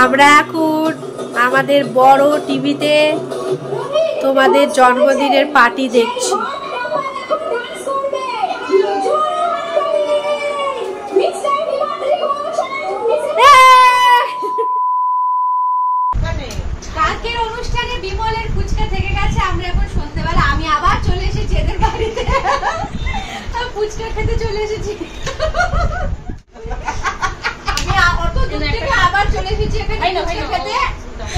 আমরা এখন আমাদের বড় টিভিতে তোমাদের জন্মদিনের পার্টি দেখছি। কালকের অনুষ্ঠানে বিমলের ফুচকা থেকে গেছে, আমরা এখন সন্ধ্যাবেলা আমি আবার চলে এসেছি এদের বাড়িতে, ফুচকা খেতে চলে এসেছি। আমি অত দূর থেকে আবার চলে এসেছি এখানে ফুচকা খেতে।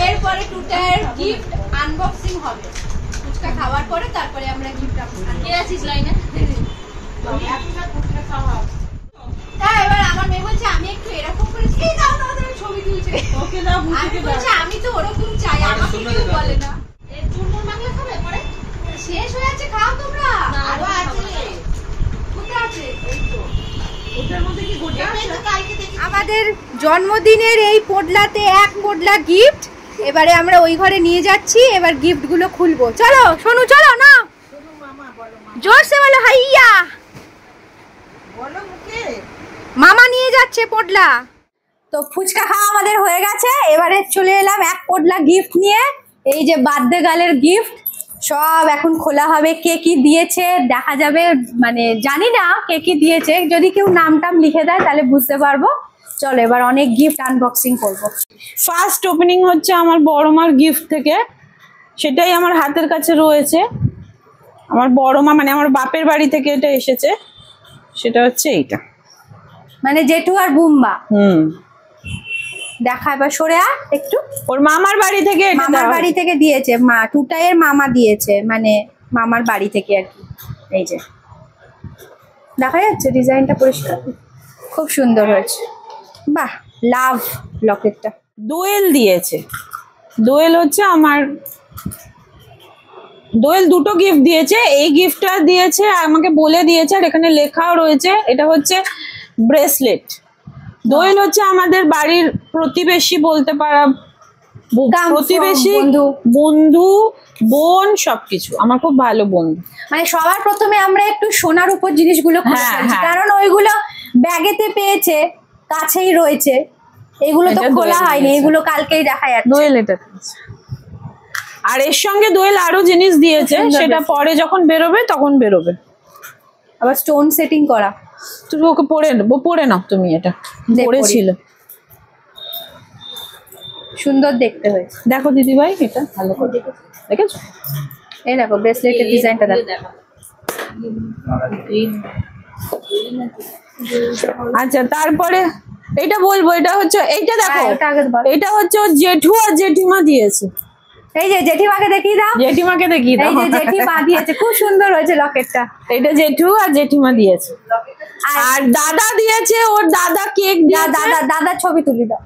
এরপরে টুটার গিফট আনবক্সিং হবে, ফুচকা খাওয়ার পরে তারপরে আমরা গিফট কে আছিস লাইনে। তাই এবার আমার মেয়ে বলছে আমি একটু এরকম করে দাও না, ওদের ছবি তুলছে। ওকে দাও, আমি বলছি আমি তো ওরকম চাই, আমাকে কেউ বলে না। এই চুরমুর বাংলা খাবে পরে শেষ হয়ে যাচ্ছে, খাও তোমরা, আরো আছে। কোথায় আছে? এই তো ওটার মধ্যে কি গোটা আছে? কালকে দেখি। আমাদের জন্মদিনের এই পোটলাতে এক পোটলা গিফট, এবারে আমরা ওই ঘরে নিয়ে যাচ্ছি, এবার গিফট গুলো খুলবো। চলো সোনু, চলো না, জোরসে বলো হাইয়া। মামা নিয়ে যাচ্ছে পোটলা। তো ফুচকা খাওয়া আমাদের হয়ে গেছে, এবারে চলে এলাম এক পোটলা গিফট নিয়ে। এই যে বার্থডে গার্লের গিফট সব এখন খোলা হবে। কে কি দিয়েছে দেখা যাবে, মানে জানি না কে কি দিয়েছে, যদি কেউ নাম টাম লিখে দেয় তাহলে বুঝতে পারবো। চলো এবার অনেক গিফট আনবক্সিং করবো। ফার্স্ট ওপেনিং হচ্ছে আমার বড় মার গিফট থেকে, সেটাই আমার হাতের কাছে রয়েছে। আমার বড় মা মানে আমার বাপের বাড়ি থেকে এটা এসেছে, সেটা হচ্ছে এইটা, মানে জেঠু আর বুম্বা। দেখা এবার সরে একটু, ওর মামার বাড়ি থেকে, মামার বাড়ি থেকে দিয়েছে, মা টুটাইয়ের মামা দিয়েছে, মানে মামার বাড়ি থেকে আর কি। এই যে দেখা যাচ্ছে ডিজাইনটা পরিষ্কার, খুব সুন্দর হয়েছে। বাহ, লাভ লকেটটা। দোয়েল দিয়েছে, দোয়েল হচ্ছে আমার, দোয়েল দুটো গিফট দিয়েছে। এই গিফটটা দিয়েছে আমাকে বলে দিয়েছে, আর এখানে লেখাও রয়েছে, এটা হচ্ছে ব্রেসলেট। দোয়েল হচ্ছে আমাদের বাড়ির প্রতিবেশী বলতে পারা, প্রতিবেশী, বন্ধু, বোন, সবকিছু আমার খুব ভালো বন্ধু। মানে সবার প্রথমে আমরা একটু সোনার উপর জিনিসগুলো খুঁজছি, কারণ ওইগুলো ব্যাগেতে পেয়েছে, কাছেই রয়েছে, এগুলো তো খোলা হয়নি, এগুলো কালকেই দেখা যাচ্ছে। দোয়েল এটা, আর এর সঙ্গে দোয়েল আরো জিনিস দিয়েছে, সেটা পরে যখন বেরোবে তখন বেরোবে। আবার স্টোন সেটিং করা, তুমি ওকে পরে নাও, তুমি এটা পরেছিল, সুন্দর দেখতে হয়েছে। দেখো দিদি ভাই, এটা ভালো করে দেখেছো? এই দেখো ব্রেসলেটের ডিজাইনটা দেখো। আচ্ছা, তারপরে এটা বলবো, এটা হচ্ছে, এইটা দেখো, এটা হচ্ছে ওর জেঠু আর জেঠিমা দিয়েছে। এই যে জেঠিমাকে দেখিয়ে দাও, জেঠিমাকে দেখিয়ে দাও, এই যে জেঠিমা দিয়েছে, খুব সুন্দর হয়েছে লকেটটা। এটা জেঠু আর জেঠিমা দিয়েছে। আর দাদা দিয়েছে, ওর দাদা কেক দিয়েছে। দাদা ছবি তুলি দাও,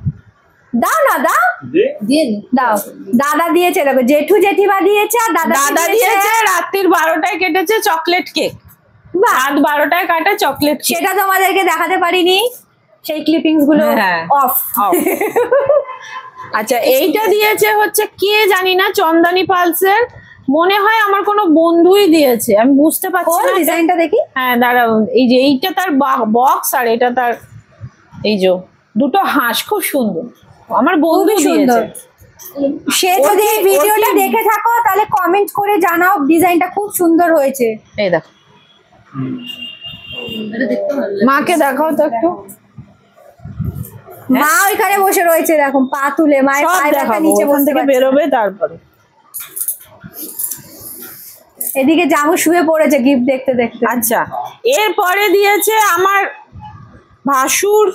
দাও না, দাও দাও। দাদা দিয়েছে, দেখো জেঠু জেঠিমা দিয়েছে, আর দাদা দিয়েছে রাত্রির 12টায় কেটেছে চকলেট কেক, রাত 12টায় কাটা চকলেট। সেটা তোমাদেরকে দেখাতে পারিনি, সেই ক্লিপিংস গুলো অফ। আচ্ছা, এইটা দিয়েছে হচ্ছে কে জানি না, চন্দনী পালসের, মনে হয় আমার কোনো বন্ধুই দিয়েছে, আমি বুঝতে পারছি না। ডিজাইনটা দেখি। হ্যাঁ দাঁড়াও, এই যে এইটা তার বক্স, আর এটা তার, এই যে দুটো হাঁস, খুব সুন্দর, আমার বন্ধু দিয়েছে। সে যদি এই ভিডিওটা দেখে থাকো তাহলে কমেন্ট করে জানাও, ডিজাইনটা খুব সুন্দর হয়েছে। এই দেখো, মাকে দেখাও তো একটু। মা ওইখানে বসে রয়েছে, দেখো পা তুলে, মায়ের পায়ের নিচে বসে বেরোবে। তারপরে এদিকে জামু শুয়ে পড়েছে গিফট দেখতে দেখতে। আচ্ছা, এরপরে দিয়েছে আমার ভাসুর,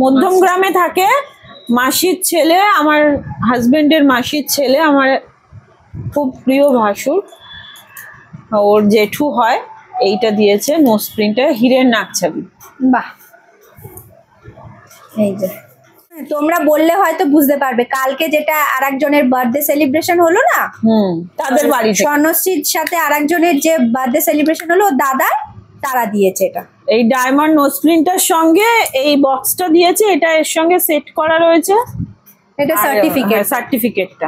মধ্যম গ্রামে থাকে, মাসির ছেলে, আমার হাজবেন্ডের মাসির ছেলে, আমার খুব প্রিয় ভাসুর, ওর জেঠু হয়। এইটা দিয়েছে নোজ প্রিন্টার, হীরের নাকছাবি। বাহ, এই যে তোমরা বললে হয়তো বুঝতে পারবে, কালকে যেটা আরেকজনের বার্থডে সেলিব্রেশন হলো না, তাদের বাড়ি স্বর্ণশ্রীর সাথে আরেকজনের যে বার্থডে সেলিব্রেশন হলো দাদার, তারা দিয়েছে এটা। এই ডায়মন্ড নোজ প্রিন্টার সঙ্গে এই বক্সটা দিয়েছে, এটা এর সঙ্গে সেট করা রয়েছে, এটা সার্টিফিকেটটা।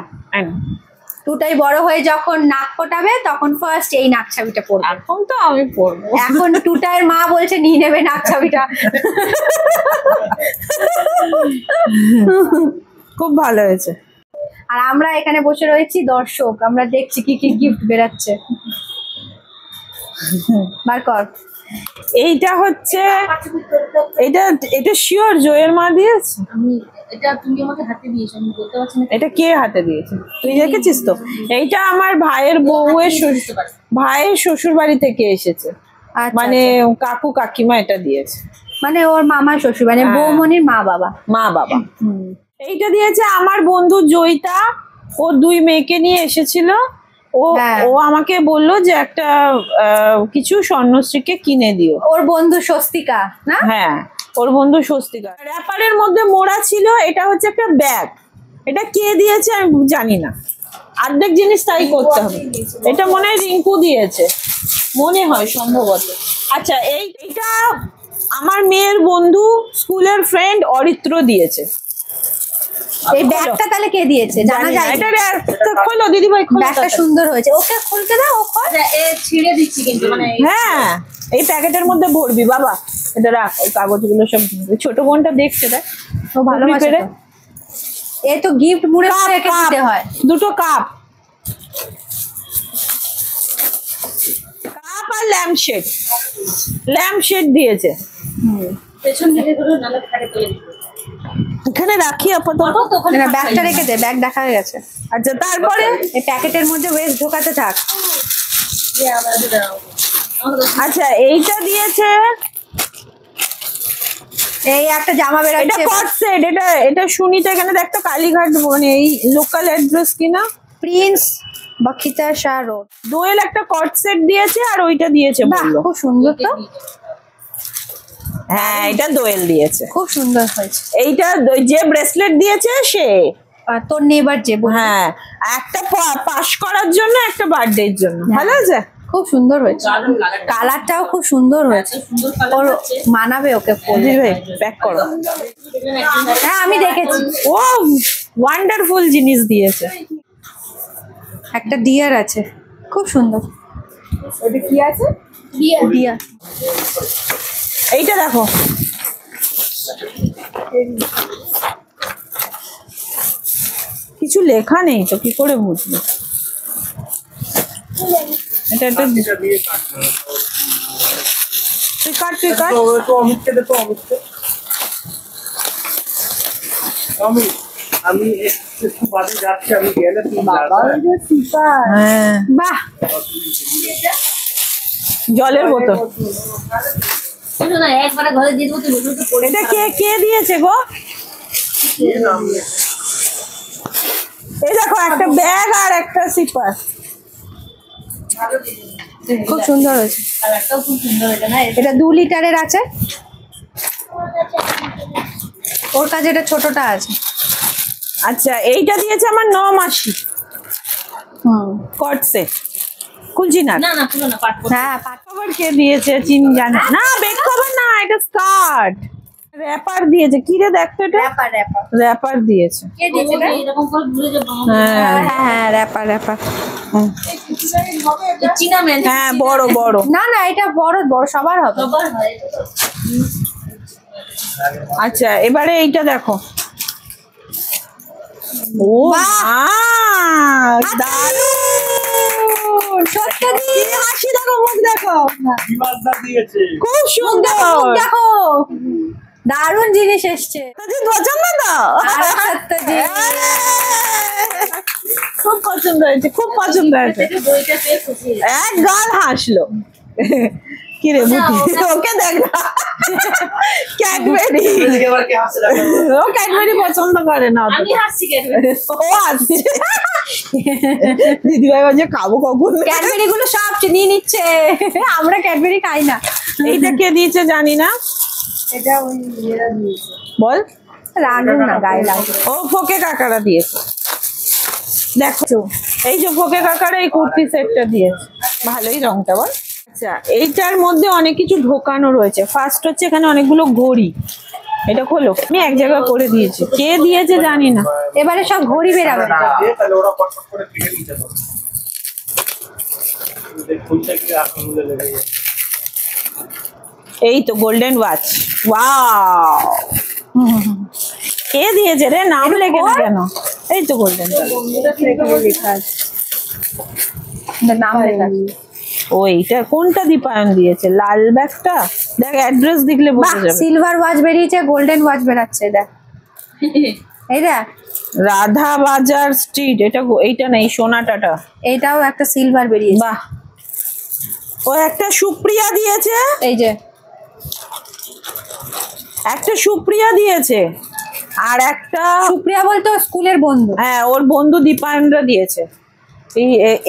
টুটাই বড় হয়ে যখন নাক ফোটাবে তখন ফার্স্ট এই নাক ছাবিটা পড়বে। এখন তো আমি পড়বো। এখন টুটাইয়ের মা বলছে নিয়ে নেবে নাক ছাবিটা। খুব ভালো হয়েছে। আর আমরা এখানে বসে রয়েছি দর্শক, আমরা দেখছি কি কি গিফট বেরাচ্ছে। বার কর। এইটা হচ্ছে, এটা এটা শিওর জয়ের মা দিয়েছে। এটা তুমি আমাকে হাতে দিয়েছো, আমি বলতে পারছি না এটা কে হাতে দিয়েছে তুই দেখেছিস তো? এইটা আমার ভাইয়ের বউয়ের ভাইয়ের শ্বশুর বাড়ি থেকে এসেছে, আচ্ছা, মানে কাকু কাকিমা এটা দিয়েছে, মানে ওর মামা শ্বশুর মানে হ্যাঁ। বৌমনির মা বাবা। এইটা দিয়েছে আমার বন্ধু জয়িতা, ও 2 মেয়েকে নিয়ে এসেছিল। ও হ্যাঁ। ও আমাকে বললো যে একটা কিছু স্বর্ণশ্রীকে কিনে দিও। ওর বন্ধু স্বস্তিকা না? হ্যাঁ, ওর বন্ধু স্বস্তিকা। র্যাপারের মধ্যে মোড়া ছিল, এটা হচ্ছে একটা ব্যাগ। এটা কে দিয়েছে আমি জানি না, অর্ধেক জিনিস তাই করতে হবে। এটা মনে হয় রিঙ্কু দিয়েছে, মনে হয় সম্ভবত। আচ্ছা, এইটা আমার মেয়ের বন্ধু স্কুলের ফ্রেন্ড অরিত্র দিয়েছে। এই ব্যাগটা তাহলে কে দিয়েছে জানা যায়? এটা খোলো দিদি ভাই, ব্যাগটা সুন্দর হয়েছে, ওকে খুলতে দাও। ও খোল। ছিঁড়ে দিচ্ছি কিন্তু মানে হ্যাঁ, এই প্যাকেটের মধ্যে ভরবি বাবা। এটা রাখ, ওই কাগজগুলো সব। ছোট বোনটা দেখছে, দেখ ও ভালোবাসে তো। এই তো গিফট মুড়ে রেখে দিতে হয়। 2টো কাপ আর ল্যাম্পশেড দিয়েছে। পেছন দিকে গুলো নালে খাটে করে দিই। এখানে রাখি আপাতত। না, ব্যাগটা রেখে দে, ব্যাগ দেখা হয়ে গেছে। আচ্ছা, তারপরে এই প্যাকেটের মধ্যে ওয়েস্ট ঢোকাতে থাক। আচ্ছা, এইটা দিয়েছে, এই একটা জামা এটা বেরাচ্ছে। কট সেট। এটা সুনিতা, এখানে দেখ তো কালীঘাট, মানে এই লোকাল অ্যাড্রেস কিনা, প্রিন্স বখিতা শাহ রোড। দোয়েল একটা কট সেট দিয়েছে, আর ওইটা দিয়েছে বাহ, বললো। খুব সুন্দর তো। হ্যাঁ, এটা দোয়েল দিয়েছে। খুব সুন্দর হয়েছে। এইটা যে ব্রেসলেট দিয়েছে সে, আর তোর নেবার যে বললি। হ্যাঁ, একটা পাস করার জন্য, একটা বার্থডের জন্য। ভালো আছে, খুব সুন্দর হয়েছে। কালারটাও খুব সুন্দর হয়েছে। ওর মানাবে ওকে পরলে। প্যাক করো। হ্যাঁ, আমি দেখেছি। ও ওয়ান্ডারফুল জিনিস দিয়েছে। একটা ডিয়ার আছে, খুব সুন্দর। ওটা কি আছে? ডিয়ার। এইটা দেখো, কিছু লেখা নেই তো, কি করে বুঝবো? এটা একটা তুই কাট। আমি একটু বাদে যাচ্ছি, আমি গেলে তুমি হ্যাঁ, বাহ, জলের বোতল। না একবারে ঘরে দিয়ে দেবো, তুমি তো পড়ে এটা কে দিয়েছে গো? এই দেখো, একটা ব্যাগ আর একটা সিপার। খুব সুন্দর হয়েছে। কালারটাও খুব সুন্দর হয়েছে না? এটা 2 লিটারের আছে, ওর কাছে এটা ছোটটা আছে। আচ্ছা, এইটা দিয়েছে আমার 9 মাসি কট সেট। খুলছি না। না পুরো না, পাট হ্যাঁ, কভার কে দিয়েছে চিন জানি না। বেড কভার না, এটা স্কার্ট। র‍্যাপার দিয়েছে, কি রে দেখ তো, এটা র‍্যাপার দিয়েছে। কে দিয়েছে এটা? এরকম করে ঘুরে যাবো। হ্যাঁ হ্যাঁ, র‍্যাপার। চীনা ম্যান হ্যাঁ, বড়। না, এটা বড় সবার হবে। সবার হয় এটা তো। আচ্ছা, এবারে এইটা দেখো। ও দারুণ, সত্যি হাসি দেখো, মুখ দেখো, বিমানটা দিয়েছে। খুব সুন্দর। দেখো, দারুণ জিনিস এসছে। পছন্দ তো? আরে সত্যি, খুব পছন্দ হয়েছে, খুব পছন্দ হয়েছে। থেকে বইটা পেয়ে খুশি। এক গাল হাসলো। কি রে বুদ্ধি, ওকে দেখ না, ক্যাডবেরি। ও ক্যাডবেরি পছন্দ করে না। আমি হাসছি কেন? ও হাসছে। দিদিভাই বলছে খাবো কখন। ক্যাডবেরি গুলো সব নিয়ে নিচ্ছে, আমরা ক্যাডবেরি খাই না। এইটা কে দিয়েছে জানি না। এটা ওই ইয়েরা দিয়েছে। বল। রানু না, গায়ে লাগে। ও ফোকে কাকারা দিয়েছে। দেখো, এই যে ফোকে কাকারা এই কুর্তি সেটটা দিয়েছে, ভালোই রংটা। বল। আচ্ছা, এইটার মধ্যে অনেক কিছু ঢোকানো রয়েছে। ফার্স্ট হচ্ছে এখানে অনেকগুলো ঘড়ি, এটা খোলো, আমি এক জায়গায় করে দিয়েছি, কে দিয়েছে জানি না। এবারে সব ঘড়ি বেরাবে। তাহলে ওরা কটকট করে কেটে নিতে পারবে। খুলতে গিয়ে আঙুলে লেগে যায়। এই তো গোল্ডেন ওয়াচ, ওয়াও, কে দিয়েছে রে, নাম লেগে না কেন? এই তো গোল্ডেন লেখা আছে, নাম লেখা আছে। ও এইটা কোনটা দীপায়ন দিয়েছে? লাল ব্যাগটা দেখ, অ্যাড্রেস দেখলে বোঝা যাবে। সিলভার ওয়াচ বেরিয়েছে, গোল্ডেন ওয়াচ বেরাচ্ছে দেখ। এই দেখ, রাধা বাজার স্ট্রিট, এটা এইটা নেই, সোনাটাটা। এইটাও একটা সিলভার বেরিয়েছে। বাহ, ও একটা সুপ্রিয়া দিয়েছে, এই যে একটা সুপ্রিয়া দিয়েছে, আর একটা সুপ্রিয়া বলতো স্কুলের বন্ধু। হ্যাঁ, ওর বন্ধু দীপায়নরা দিয়েছে।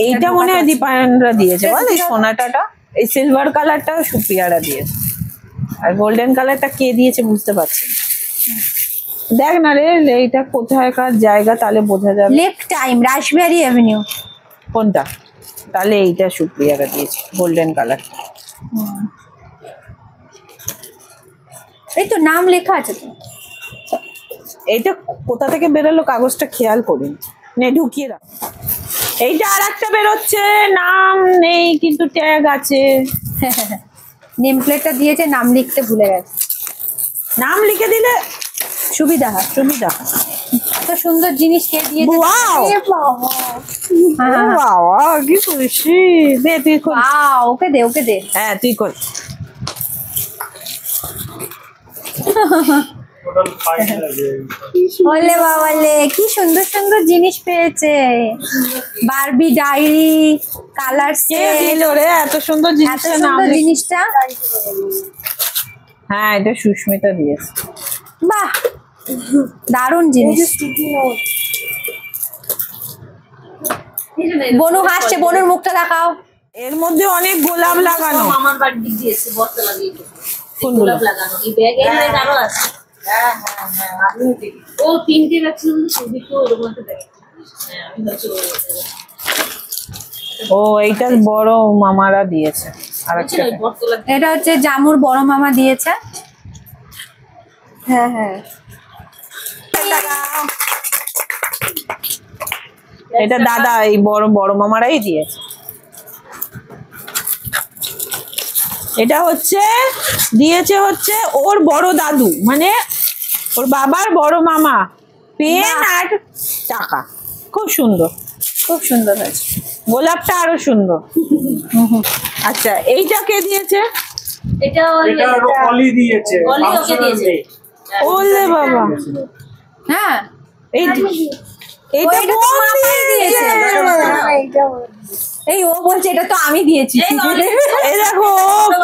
এইটা মনে হয় দীপায়নরা দিয়েছে বল, এই সোনাটাটা, এই সিলভার কালারটা সুপ্রিয়ারা দিয়েছে, আর গোল্ডেন কালারটা কে দিয়েছে বুঝতে পারছি না। দেখ না রে, এইটা কোথায়কার জায়গা তাহলে বোঝা যাবে। Lake time, Rashbehari Avenue. কোনটা? তাহলে এইটা সুপ্রিয়ারা দিয়েছে, গোল্ডেন কালার। এই তো নাম লেখা আছে তো। এইটা কোথা থেকে বেরোলো কাগজটা খেয়াল করিনি, নে ঢুকিয়ে রাখ। এইটা আর একটা বেরোচ্ছে, নাম নেই কিন্তু ট্যাগ আছে। নেম প্লেটটা দিয়েছে, নাম লিখতে ভুলে গেছে। নাম লিখে দিলে সুবিধা হয়। সুবিধা। এত সুন্দর জিনিস কে দিয়েছে? Wow! এ বাবা। হ্যাঁ, বাবা কি খুশি, দে তুই খোল। বাহ, ওকে দে, ওকে দে। হ্যাঁ তুই খোল। টোটাল 5 লাগে। বলে বাবা লে, কি সুন্দর সুন্দর জিনিস পেয়েছে। বারবি ডায়েরি, কালার কে সেট, দিল রে এত সুন্দর এত জিনিসটা? নাম সুন্দর লিখ- জিনিসটা। হ্যাঁ, এটা সুস্মিতা দিয়েছে। বাহ, দারুণ জিনিস। বনু হাসছে, বনুর মুখটা দেখাও। এর মধ্যে অনেক গোলাপ লাগানো। আমার বাড়ির দিক দিয়েছে বস্তা লাগিয়েছে কোনগুলো? গোলাপ লাগানো এই ব্যাগে আরো আছে। ও তিনটে রাখছিল সেদিকে ওর মধ্যে দেখে আমি হচ্ছে ও এইটা বড় মামারা দিয়েছে, আর একটা ওই বটতলা এটা হচ্ছে জামুর বড় মামা দিয়েছে। হ্যাঁ হ্যাঁ, এটা দাদা, এই বড় বড় মামারাই দিয়েছে। এটা হচ্ছে দিয়েছে হচ্ছে ওর বড় দাদু, মানে ওর বাবার বড় মামা, পেন আর টাকা। খুব সুন্দর, খুব সুন্দর হয়েছে। গোলাপটা আরো সুন্দর। আচ্ছা, এইটা কে দিয়েছে? এটা এটা অলি দিয়েছে। অলি ওকে দিয়েছে। ওলে বাবা, হ্যাঁ, এইটা ওইটা তো বোন মামাই দিয়েছে। এই ও বলছে এটা তো আমি দিয়েছি। এই দেখো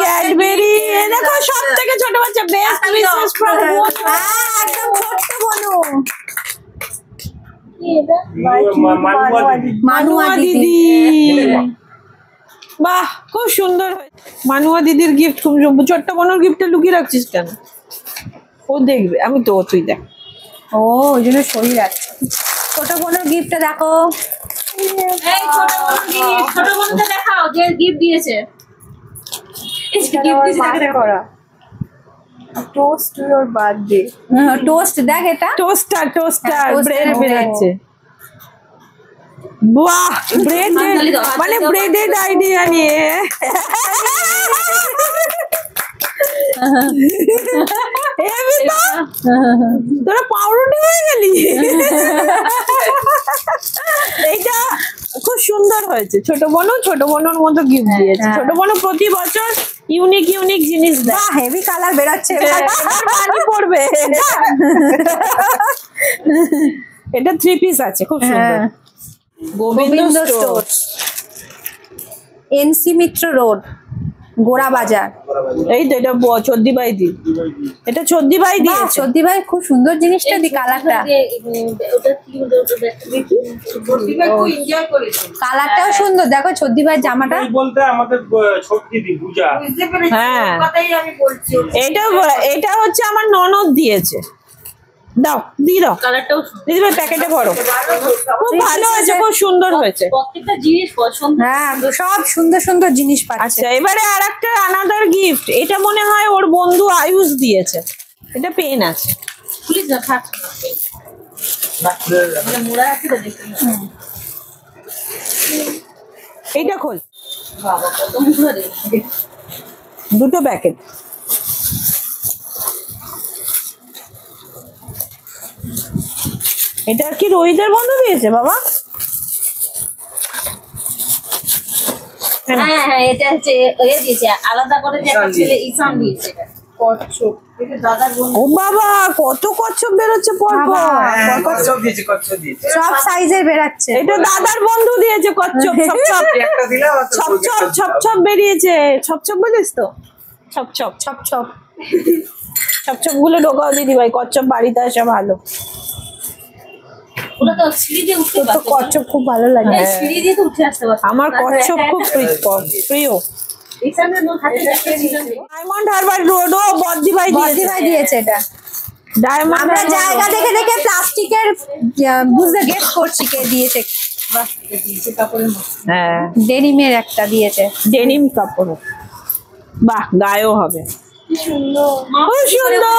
ক্যাডবেরি, এই দেখো সব থেকে ছোট বাচ্চা, বেস্ট উইশেস ফ্রম একদম ছোট্ট বনু। মানুয়া দিদি। বাহ, খুব সুন্দর হয়েছে। মানুয়া দিদির গিফট খুব সুন্দর। ছোট্ট বোনের গিফটটা লুকিয়ে রাখছিস কেন? ও দেখবে, আমি তো, তুই দেখ। ও ওই জন্য শরীর আছে। ছোট বোনের গিফটটা দেখো। এই ছোট বোনকে দেখাও যে গিফট দিয়েছে এই যে gift দিয়েছে, দেখো। Toast to your birthday. Toast দেখ, এটা টোস্টার, টোস্টার হ্যাঁ, ব্রেড toaster, বেরাচ্ছে। বাহ, ব্রেড, হাততালি দাও, হাততালি মানে দাও। ব্রেডের আইডিয়া নিয়ে। হেবি তো, তোরা পাউরুটি হয়ে গেলি। এইটা খুব সুন্দর হয়েছে। ছোট বোনের মতো গিফট দিয়েছে। ছোট বোন প্রতি বছর ইউনিক ইউনিক জিনিস দেয়। বাহ, হেভি কালার বেরোচ্ছে। পানি পড়বে। এটা 3 পিস আছে, খুব সুন্দর। হ্যাঁ। Gobinda Gobinda store. Store, NC Mitra road, Gora Bazar. এই তো, এটা চদ্দিবাইদি, এটা চদ্দিবাই বাহ, দিয়েছে। সত্যি ভাই খুব সুন্দর জিনিসটা দি, কালারটা ওটা কি ওটা দেখি খুব এনজয় করেছে কালারটাও সুন্দর। দেখো সত্যি ভাই জামাটা। এই বলতে আমাদের ছোট দিদি পূজা। বুঝতে পেরেছি হ্যাঁ। ওর কথাই আমি বলছি এটা হচ্ছে আমার ননদ দিয়েছে। দাও, দিয়ে দাও কালারটাও দিদি ভাই, প্যাকেটে ভরো। খুব ভালো হয়েছে, খুব সুন্দর হয়েছে। প্রত্যেকটা জিনিস পছন্দ হ্যাঁ, সব সুন্দর সুন্দর জিনিস পাচ্ছে। আচ্ছা, এবারে আর একটা আনাদার গিফট। এটা মনে হয় ওর বন্ধু আয়ুষ দিয়েছে। এটা পেন আছে। পুলিশ না থাক মানে মোড়া আছে তো দেখুন এইটা খোল, বাবা কত মুড়া রে দুটো প্যাকেট। এটা কি রোহিতের বন্ধু দিয়েছে বাবা? হ্যাঁ হ্যাঁ এটা হচ্ছে এ দিয়েছে আলাদা করে যে একটা ছেলে ইসান দিয়েছে এটা কচ্ছপ এটা দাদার বন্ধু। ও বাবা কত কচ্ছপ বেরোচ্ছে পরপর। কচ্ছপ দিয়েছে, কচ্ছপ দিয়েছে। সব সাইজের বেরাচ্ছে। এটা দাদার বন্ধু দিয়েছে কচ্ছপ। ছপ ছপ একটা দিলে ছপ ছপ ছপ ছপ বেরিয়েছে। ছপ ছপ বলিস তো? ছপ ছপ ছপ ছপ ছপ ছপ গুলো ঢোকাও দিদি ভাই, কচ্ছপ বাড়িতে আসা ভালো। ওরা তো সিঁড়ি দিয়ে উঠতে তো পারতো কচ্ছপ খুব ভালো লাগে। হ্যাঁ, সিঁড়ি দিয়ে তো উঠে আসতে পারতো আমার কচ্ছপ খুব প্রিয়। ইসানের নো হাতে একটা ছিল ডায়মন্ড হারবার রোডও বদ্দি ভাই বদ্দি ভাই দিয়েছে এটা। ডায়মন্ড আমরা জায়গা দেখে দেখে প্লাস্টিকের বুঝতে গেস করছি কে দিয়েছে। বাহ দিয়েছে কাপড়ের মতো হ্যাঁ ডেনিমের একটা দিয়েছে। ডেনিম কাপড়, বাহ গায়েও হবে। কি সুন্দর খুব সুন্দর।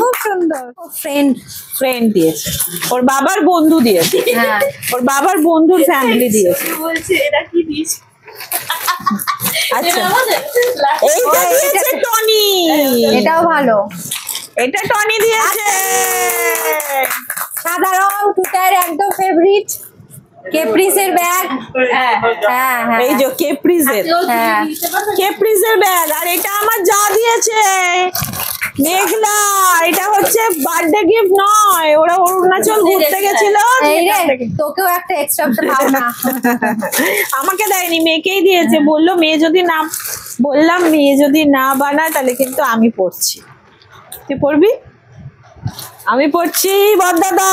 খুব সুন্দর। ফ্রেন্ড ফ্রেন্ড দিয়েছে, ওর বাবার বন্ধু দিয়েছে। হ্যাঁ ওর বাবার বন্ধুর ফ্যামিলি দিয়েছে। বলছে এটা কি দিয়েছে আচ্ছা এটা আমাদের এইটা দিয়েছে টনি। এটাও ভালো। এটা টনি দিয়েছে। সাদা রং টুটার একদম ফেভারিট। কেপ্রিসের ব্যাগ। হ্যাঁ হ্যাঁ হ্যাঁ এই যে কেপ্রিজের, হ্যাঁ। কেপ্রিজের ব্যাগ। আর এটা আমার যা দিয়েছে মেঘলা, এটা হচ্ছে বার্থডে গিফট নয়, ওরা অরুণাচল ঘুরতে গেছিল। এই রে তোকেও একটা এক্সট্রা পাও না। আমাকে দেয়নি, মেয়েকেই দিয়েছে। বললো মেয়ে যদি না, বললাম মেয়ে যদি না বানায় তাহলে কিন্তু আমি পড়ছি। তুই পড়বি? আমি পড়ছি বড়দাদা।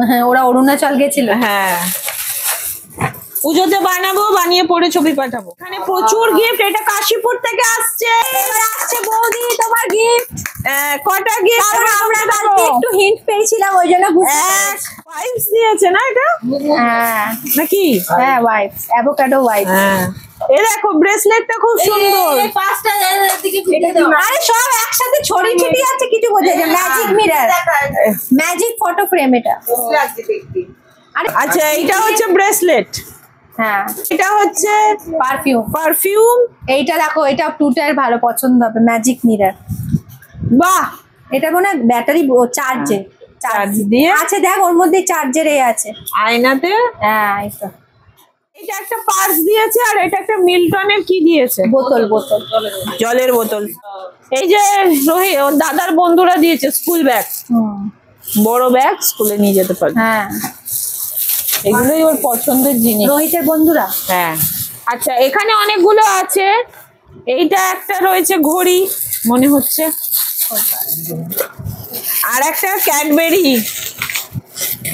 হ্যাঁ ওরা অরুণাচল গেছিল। হ্যাঁ পুজোতে বানাবো, বানিয়ে পরে ছবি পাঠাবো। এখানে প্রচুর গিফট। এটা কাশীপুর থেকে আসছে। এবার আসছে বৌদি তোমার গিফট। কটা গিফট? আমরা কালকে একটু হিন্ট পেয়েছিলাম ওই জন্য ওয়াইপস দিয়েছে না এটা হ্যাঁ নাকি? হ্যাঁ ওয়াইপস অ্যাভোকাডো ওয়াইপস। হ্যাঁ এই দেখো ব্রেসলেটটা খুব সুন্দর। এই পাঁচটা দিকে ফিরে দাও আরে সব একসাথে ছড়িয়ে ছিটিয়ে আছে, কিছু বোঝা যায়। Magic mirror, magic photo frame এটা। আরে আচ্ছা এইটা হচ্ছে ব্রেসলেট, হ্যাঁ এটা হচ্ছে পারফিউম। পারফিউম। এইটা দেখো, এটা টুটার ভালো পছন্দ হবে, ম্যাজিক মিরর। বাহ এটা মনে হয় ব্যাটারি চার্জে চার্জ দিয়ে আছে। দেখ ওর মধ্যে চার্জের এ আছে আয়নাতে। হ্যাঁ এই তো এটা একটা পার্স দিয়েছে, আর এটা একটা মিল্টনের কি দিয়েছে, বোতল বোতল জলের বোতল। এই যে রোহিত ওর দাদার বন্ধুরা দিয়েছে স্কুল ব্যাগ, হুম বড় ব্যাগ, স্কুলে নিয়ে যেতে পারবে। হ্যাঁ এগুলোই ওর পছন্দের জিনিস। রোহিতের বন্ধুরা। হ্যাঁ আচ্ছা এখানে অনেকগুলো আছে। এইটা একটা রয়েছে ঘড়ি মনে হচ্ছে, আর একটা ক্যাডবেরি।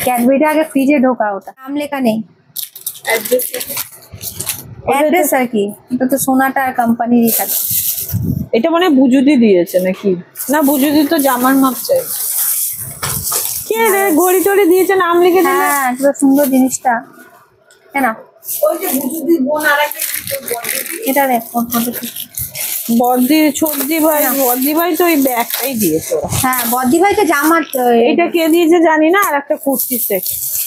ক্যাডবেরিটা আগে ফ্রিজে ঢোকা, ওটা নাম লেখা নেই, অ্যাড্রেস আর কি। এটা তো সোনাটা কোম্পানিরই থাকে। এটা মানে বুজুদি দিয়েছে নাকি? না বুজুদি তো জামার মাপ চাই। কে রে ঘড়ি টড়ি দিয়েছে, নাম লিখে দিলে। হ্যাঁ এত সুন্দর জিনিসটা। কেন ওই যে বুঝুদি বোন আরেকটা এটা দেখ বদ্দি ছোটদি ভাই, বদ্দি ভাই তো ওই ব্যাগটাই দিয়েছে ওরা। হ্যাঁ বদ্দি ভাইকে জামার এইটা কে দিয়েছে জানি না, আর একটা কুর্তি সেট।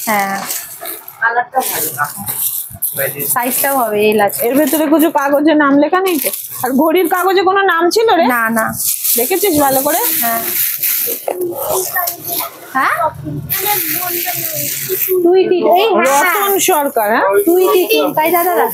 হ্যাঁ কালারটা ভালো সাইজটাও হবে এল আছে। এর ভেতরে কিছু কাগজে নাম লেখা নেই তো? আর ঘড়ির কাগজে কোনো নাম ছিল রে? না না দেখেছিস ভালো করে? হ্যাঁ হ্যাঁ তুই কি এই রতন সরকার। হ্যাঁ তুই কি টুমকাই দাদারা?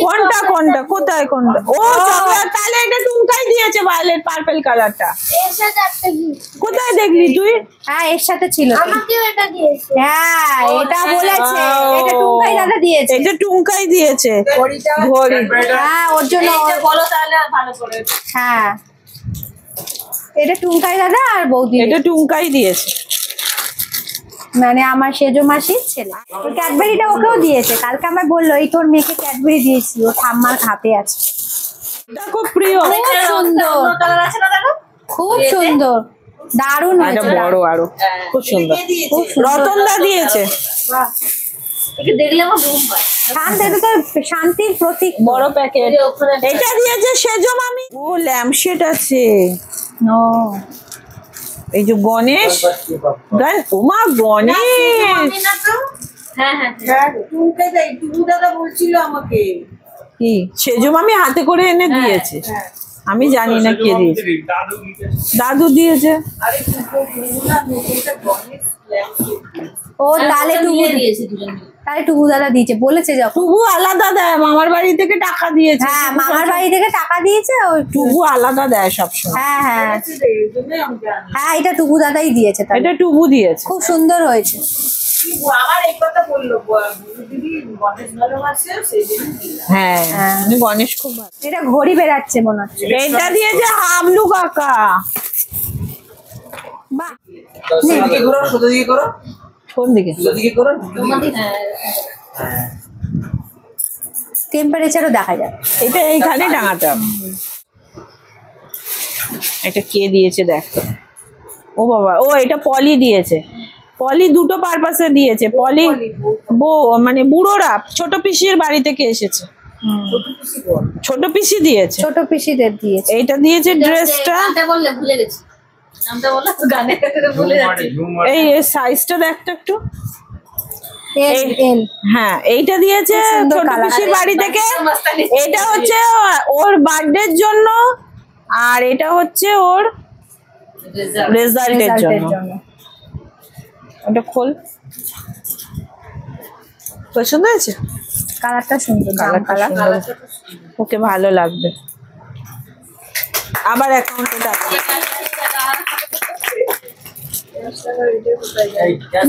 কোনটা কোনটা কোথায় কোনটা? ও চকলেট, তাহলে এটা টুমকাই দিয়েছে ভায়োলেট পার্পল কালারটা। এর সাথে একটা গিফট কোথায় দেখলি তুই? হ্যাঁ এর সাথে ছিল তো। আমাকেও এটা দিয়েছে হ্যাঁ এটা বলেছে, Wow. এটা টুমকাই দাদা দিয়েছে। এটা টুমকাই দিয়েছে ঘড়ি। হ্যাঁ ওর জন্য এইটা বলো তাহলে ভালো করে হ্যাঁ এটা টুমকাই দাদা আর বৌদি, এটা টুমকাই দিয়েছে। মানে আমার সেজো মাসির ছেলে। ওই ক্যাডবেরিটা ওকেও দিয়েছে। কালকে আমার বললো এই তোর মেয়েকে ক্যাডবেরি দিয়েছি, ও ঠাম্মার হাতে আছে। এটা খুব প্রিয়। খুব সুন্দর, কালার আছে না দেখো খুব সুন্দর, দারুণ এটা হয়েছে। বড় আরো খুব সুন্দর। খুব সুন্দর। রতনদা দিয়েছে। একে দেখলে আমার ঘুম পায় শান্ত, এটা তো শান্তির প্রতীক। বড় প্যাকেট। এটা দিয়েছে সেজো মামি। ও ল্যাম্পশেড আছে। ও এই যে গণেশ, ওমা গণেশ কি সেজো মামি হাতে করে এনে দিয়েছে। আমি জানি না কে দিয়েছে, দাদু দিয়েছে। ও তাহলে টুকু দাদা দিয়েছে, বলেছে যখন। টুকু আলাদা দেয়, মামার বাড়ি থেকে টাকা দিয়েছে। হ্যাঁ, মামার বাড়ি থেকে টাকা দিয়েছে। ওই টুকু আলাদা দেয় সবসময়। হ্যাঁ হ্যাঁ হ্যাঁ, এটা টুকু দাদাই দিয়েছে। তাহলে এটা টুকু দিয়েছে, খুব সুন্দর হয়েছে। হ্যাঁ উনি গণেশ খুব ভালো। এটা ঘড়ি বেরাচ্ছে মনে হচ্ছে। এটা দিয়েছে হাবলু কাকা। বাহ, কোন দিকে? টেম্পারেচারও দেখা যায়। এটা এইখানে টাঙাতে হবে। এটা কে দিয়েছে দেখ। ও বাবা, ও এটা পলি দিয়েছে। পলি দুটো পারপাসে দিয়েছে। পলি মানে বুড়োরা ছোট পিসির বাড়ি থেকে এসেছে, ছোট পিসি দিয়েছে। ছোট পিসিদের দিয়েছে। এইটা দিয়েছে ড্রেসটা। এই সাইজটা দেখতো একটু। এল হ্যাঁ, এইটা দিয়েছে সুন্দর ছোট colour। পিসির বাড়ি থেকে। এটা হচ্ছে ওর বার্থডের জন্য, আর এটা হচ্ছে ওর রেজাল্টের জন্য। ওটা খোল। পছন্দ হয়েছে? কালারটা সুন্দর, জাম কালার। ওকে ভালো লাগবে। আবার অ্যাকাউন্টে টাকা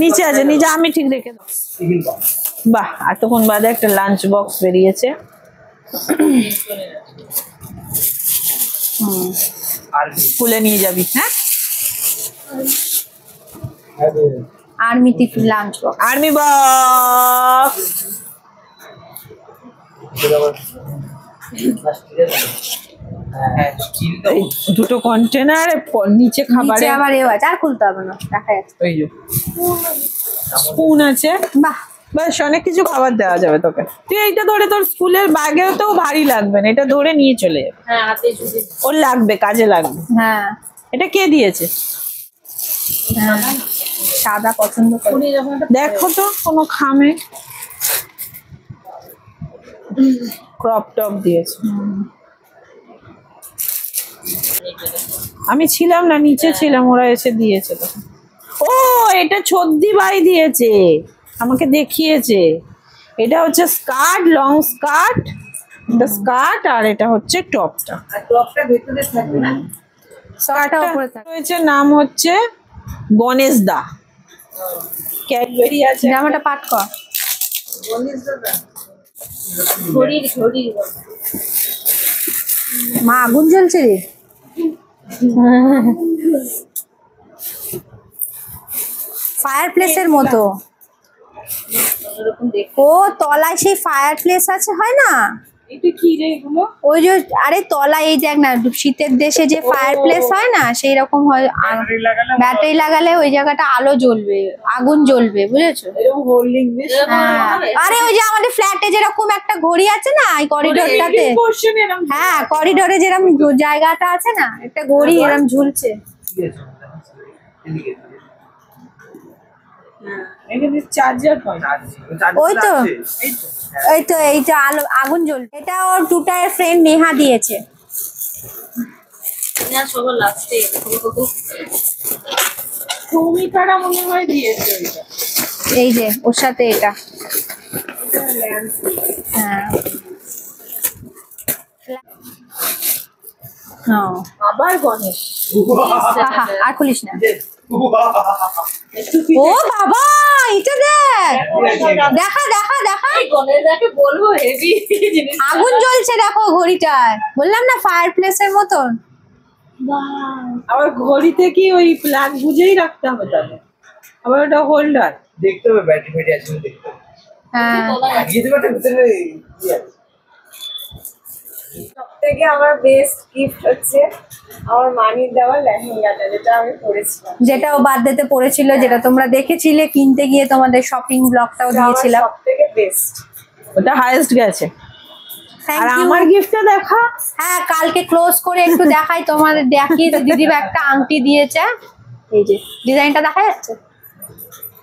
নিচে আছে, নিচে আমি ঠিক রেখে দাও। বাহ, এতক্ষণ বাদে একটা লাঞ্চ বক্স বেরিয়েছে। খুলে নিয়ে যাবি। হ্যাঁ, army tiffin lunch box. Army box. এই দুটো কন্টেনার, নিচে খাবারে নিচে আবার এও আছে, আর খুলতে হবে না, দেখা যাচ্ছে। ওই যে স্পুন আছে। বাহ, বেশ অনেক কিছু খাবার দেওয়া যাবে তোকে। তুই এইটা ধরে তোর স্কুলের ব্যাগেও তো ভারী লাগবে না, এটা ধরে নিয়ে চলে যাবে। ওর লাগবে, কাজে লাগবে। হ্যাঁ এটা কে দিয়েছে? হ্যাঁ, সাদা পছন্দ করি। দেখো তো কোনো খামে। ক্রপ টপ দিয়েছে। আমি ছিলাম না, নিচে ছিলাম, ওরা এসে দিয়েছে তো। ও, এটা ছদ্দি বাই দিয়েছে, আমাকে দেখিয়েছে। এটা হচ্ছে স্কার্ট, লং স্কার্ট। এটা স্কার্ট, আর এটা হচ্ছে টপটা। স্কার্টটা উপরে থাকে। রয়েছে, নাম হচ্ছে গণেশ দা। ক্যাডবেরি আছে। জামাটা পাট কর। মা আগুন জ্বলছে রে। ফায়ার প্লেসের মতো। ও তলায় সেই ফায়ার প্লেস আছে, হয় না? এটা কি রে এগুলো? ওই যে, আরে তলায় এই দেখ না, শীতের দেশে যে ফায়ার প্লেস হয় না, সেই রকম হয়। ব্যাটারি লাগালে ওই জায়গাটা আলো জ্বলবে, আগুন জ্বলবে, বুঝেছো? এরকম হোল্ডিং বেশ। হ্যাঁ। আরে ওই যে আমাদের ফ্ল্যাটে যেরকম একটা ঘড়ি আছে না, এই করিডোরটাতে। হ্যাঁ, করিডোরে যেরকম জায়গাটা আছে না, একটা ঘড়ি এরকম ঝুলছে। এখানে চার্জার পাই। ওই তো, এইটা আলো, আগুন জ্বলছে। এটা ওর টুটায়ের ফ্রেন্ড নেহা দিয়েছে। সৌমিকারা মনে হয় দিয়েছে ওইটা। এই যে ওর সাথে এটা। হ্যাঁ, আবার গণেশ। আহা, আর খুলিস না। ও বাবা, এটা দেখ, দেখা দেখা দেখা, আগুন জ্বলছে দেখো ঘড়িটায়। বললাম না ফায়ার প্লেসের মতন। আবার ঘড়িতে কি ওই প্লাগ বুঝেই রাখতে হবে তাহলে? আবার ওটা হোল্ডার দেখতে হবে, ব্যাটারি ফেটে আছে দেখতে হবে। হ্যাঁ, লাগিয়ে দেবে ওটার ভিতরে কি আছে। সবথেকে আমার বেস্ট গিফট হচ্ছে আমার মানির দেওয়া লেহেঙ্গাটা, যেটা আমি পরেছিলাম। যেটা ও বার্থডেতে পড়েছিল, যেটা তোমরা দেখেছিলে কিনতে গিয়ে, তোমাদের শপিং ব্লগটাও দিয়েছিলাম। সবথেকে বেস্ট। ওটা হাইয়েস্ট গেছে। Thank R you. আমার গিফটটা দেখা। হ্যাঁ, কালকে ক্লোজ করে একটু দেখাই তোমাদের, দেখিয়ে দিদি একটা আংটি দিয়েছে, এই যে ডিজাইনটা দেখা যাচ্ছে,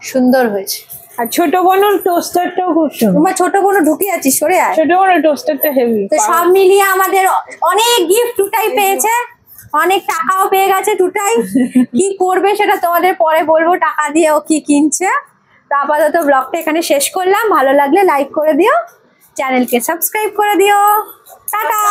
সুন্দর হয়েছে। আর ছোট বোনের টোস্টারটাও খুব সুন্দর। তোমার ছোট বোনও ঢুকে আছিস, সরে আয়। ছোট বোনের টোস্টারটা হেভি। তো সব মিলিয়ে আমাদের অনেক গিফট টুটাই পেয়েছে, অনেক টাকাও পেয়ে গেছে টুটাই। কি করবে সেটা তোমাদের পরে বলবো, টাকা দিয়ে ও কি কিনছে। তো আপাতত ব্লগটা এখানে শেষ করলাম, ভালো লাগলে লাইক করে দিও, চ্যানেলকে সাবস্ক্রাইব করে দিও, টাটা।